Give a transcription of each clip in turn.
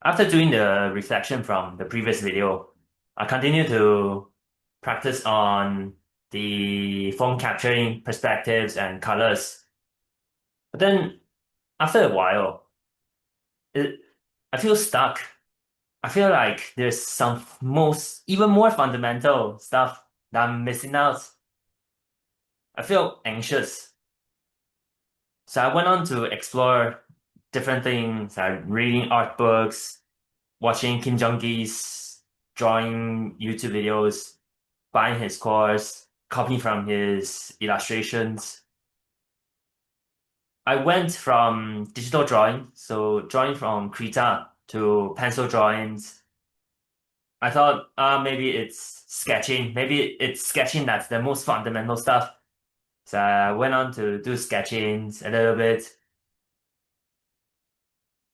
After doing the reflection from the previous video, I continue to practice on the phone capturing perspectives and colors. But then after a while, it, I feel stuck. I feel like there's some even more fundamental stuff that I'm missing out. I feel anxious. So I went on to explore different things, like reading art books, watching Kim Jong-gi's drawing YouTube videos, buying his course, copying from his illustrations. I went from digital drawing, so drawing from Krita, to pencil drawings. I thought, maybe it's sketching. Maybe it's sketching that's the most fundamental stuff. So I went on to do sketchings a little bit,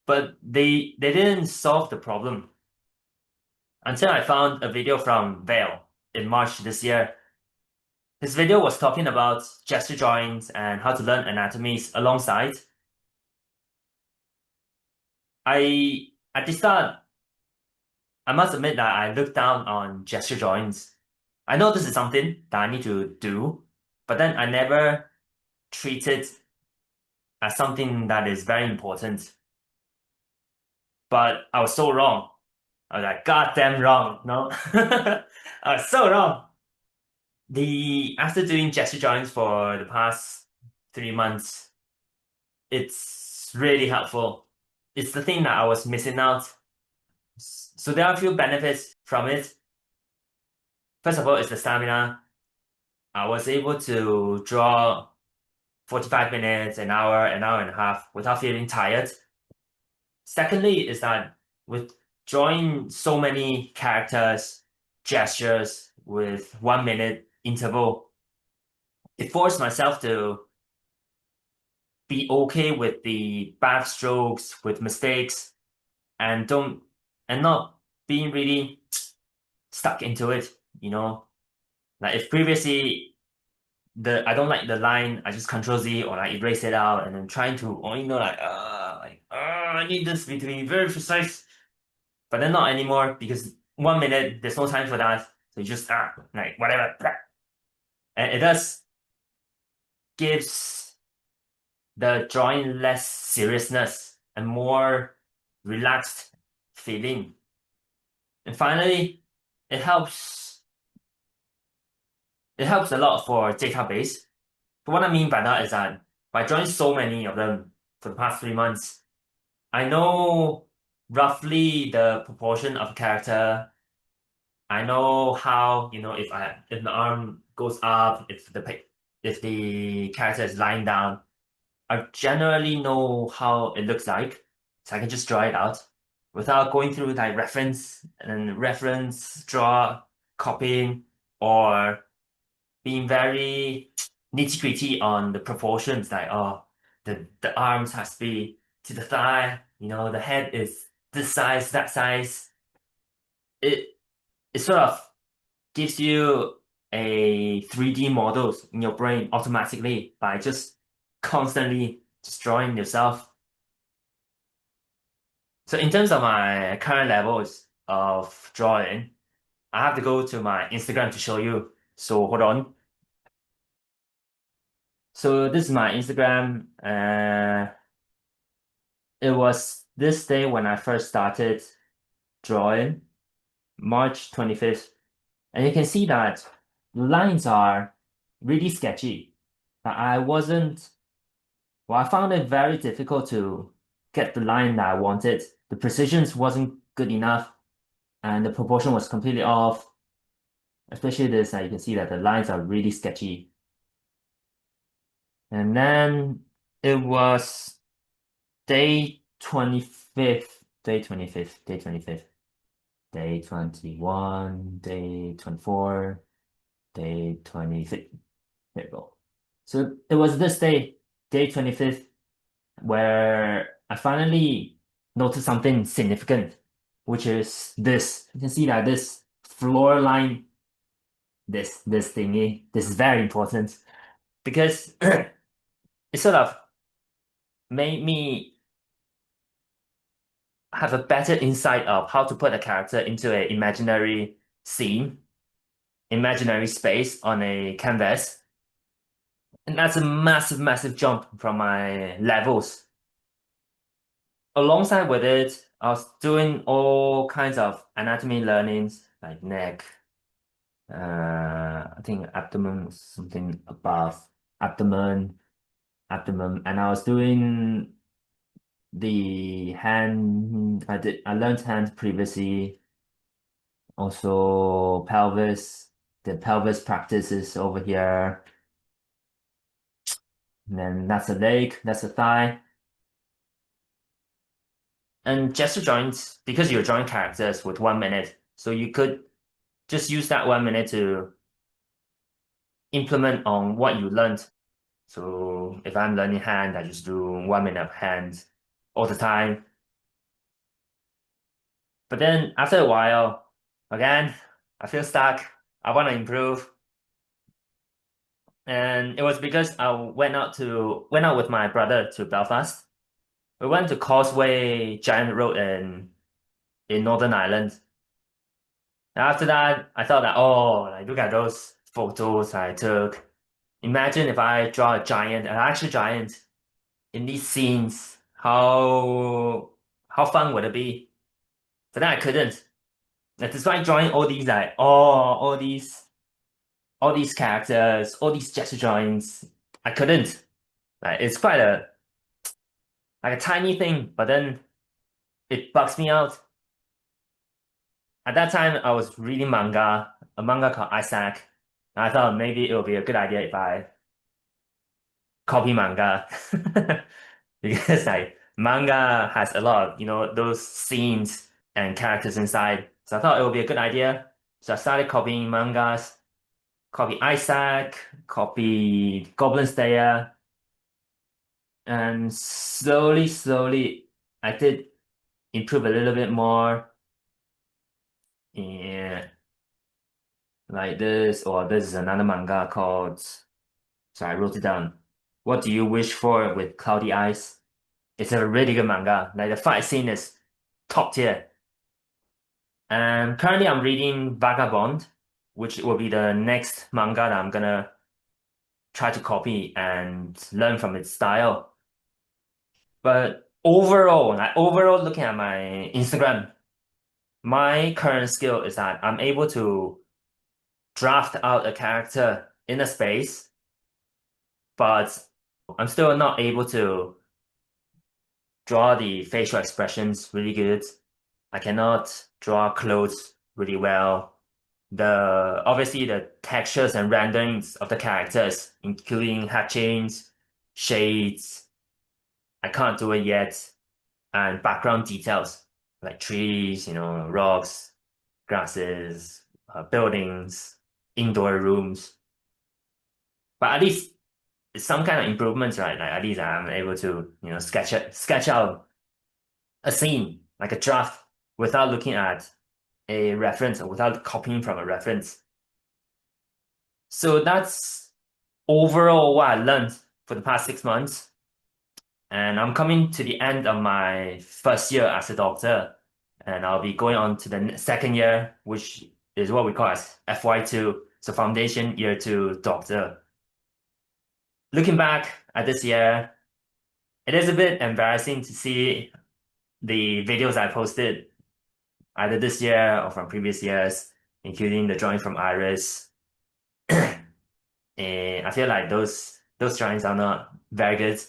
but they didn't solve the problem until I found a video from Vale in March this year. His video was talking about gesture drawings and how to learn anatomies alongside. At the start, I must admit that I looked down on gesture drawings. I know this is something that I need to do, but then I never treat it as something that is very important. But I was so wrong. I was like, goddamn wrong, no? I was so wrong. The After doing gesture drawings for the past 3 months, it's really helpful. It's the thing that I was missing out. So there are a few benefits from it. First of all, it's the stamina. I was able to draw 45 minutes, an hour and a half without feeling tired. Secondly, is that with drawing so many characters, gestures with 1 minute interval, it forced myself to be okay with the bad strokes, with mistakes, and don't and not being really stuck into it, you know. Like if previously the I don't like the line, I just control Z or like erase it out and then trying to or I need this to be very precise. But then not anymore because 1 minute, there's no time for that. So you just like whatever. And it does gives the drawing less seriousness and more relaxed feeling. And finally, it helps it helps a lot for database. But what I mean by that is that by drawing so many of them for the past 3 months, I know roughly the proportion of a character. I know how, if the arm goes up, if the character is lying down, I generally know how it looks like, so I can just draw it out without going through like reference and reference, draw, copying, or being very nitty-gritty on the proportions, like the arms has to be to the thigh, the head is this size, that size. It it sort of gives you a 3D models in your brain automatically by just constantly just drawing yourself. So in terms of my current levels of drawing, I have to go to my Instagram to show you. So hold on. So this is my Instagram. It was this day when I first started drawing, March 25th. And you can see that the lines are really sketchy. But I found it very difficult to get the line that I wanted. The precision wasn't good enough, and the proportion was completely off. Especially this, you can see that the lines are really sketchy. And then it was day 25th, day 25th, day 25th, day 21, day 24, day 25th. There we go. So it was this day, day 25th, where I finally noticed something significant, which is this. You can see that this floor line, this thingy, this is very important because it sort of made me have a better insight of how to put a character into an imaginary scene, imaginary space on a canvas. And that's a massive, massive jump from my levels. Alongside with it, I was doing all kinds of anatomy learnings like neck, I think abdomen was something above abdomen, and I was doing the hand. I learned hand previously. Also pelvis, the pelvis practices over here. And then that's a leg, that's a thigh. And gesture joints, because you're drawing characters with 1 minute, so you could just use that 1 minute to implement on what you learned. So if I'm learning hand, I just do 1 minute of hand all the time. But then after a while, again, I feel stuck. I want to improve. And it was because I went out with my brother to Belfast. We went to Causeway Giant Road in Northern Ireland. And after that, I thought that, oh, like look at those photos I took. Imagine if I draw a giant, an actual giant, in these scenes, how fun would it be? But then I couldn't. Like, despite drawing all these like all these characters, all these gesture drawings, I couldn't. Like it's quite a like a tiny thing, but then it bugs me out. At that time, I was reading manga, a manga called Isaac, and I thought maybe it would be a good idea if I copy manga. Because like manga has a lot of, those scenes and characters inside. So I thought it would be a good idea. So I started copying mangas, copy Isaac, copy Goblin Slayer, and slowly, slowly, I did improve a little bit more. Yeah, like this, or this is another manga called, so I wrote it down. What do you wish for with cloudy eyes? It's a really good manga. Like the fight scene is top tier. And currently I'm reading Vagabond, which will be the next manga that I'm gonna try to copy and learn from its style. But overall, like overall looking at my Instagram, my current skill is that I'm able to draft out a character in a space, but I'm still not able to draw the facial expressions really good. I cannot draw clothes really well. Obviously the textures and renderings of the characters, including hatchings, shades, I can't do it yet. And background details like trees, rocks, grasses, buildings, indoor rooms. But at least it's some kind of improvements, right? Like at least I'm able to, sketch out a scene, like a draft, without looking at a reference or without copying from a reference. So that's overall what I learned for the past 6 months. And I'm coming to the end of my first year as a doctor. And I'll be going on to the second year, which is what we call as FY2, so Foundation Year 2 Doctor. Looking back at this year, it is a bit embarrassing to see the videos I posted either this year or from previous years, including the drawing from Iris. And I feel like those drawings are not very good.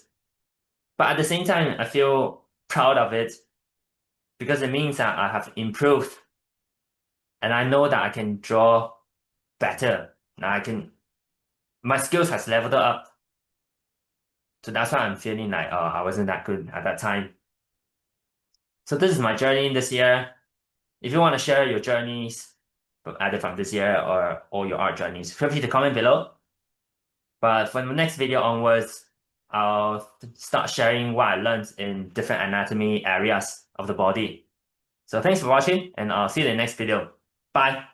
But at the same time, I feel proud of it because it means that I have improved and I know that I can draw better. Now my skills has leveled up. So that's why I'm feeling like, oh, I wasn't that good at that time. So this is my journey this year. If you want to share your journeys, either from this year or all your art journeys, feel free to comment below. But from the next video onwards, I'll start sharing what I learned in different anatomy areas of the body. So thanks for watching, and I'll see you in the next video. Bye!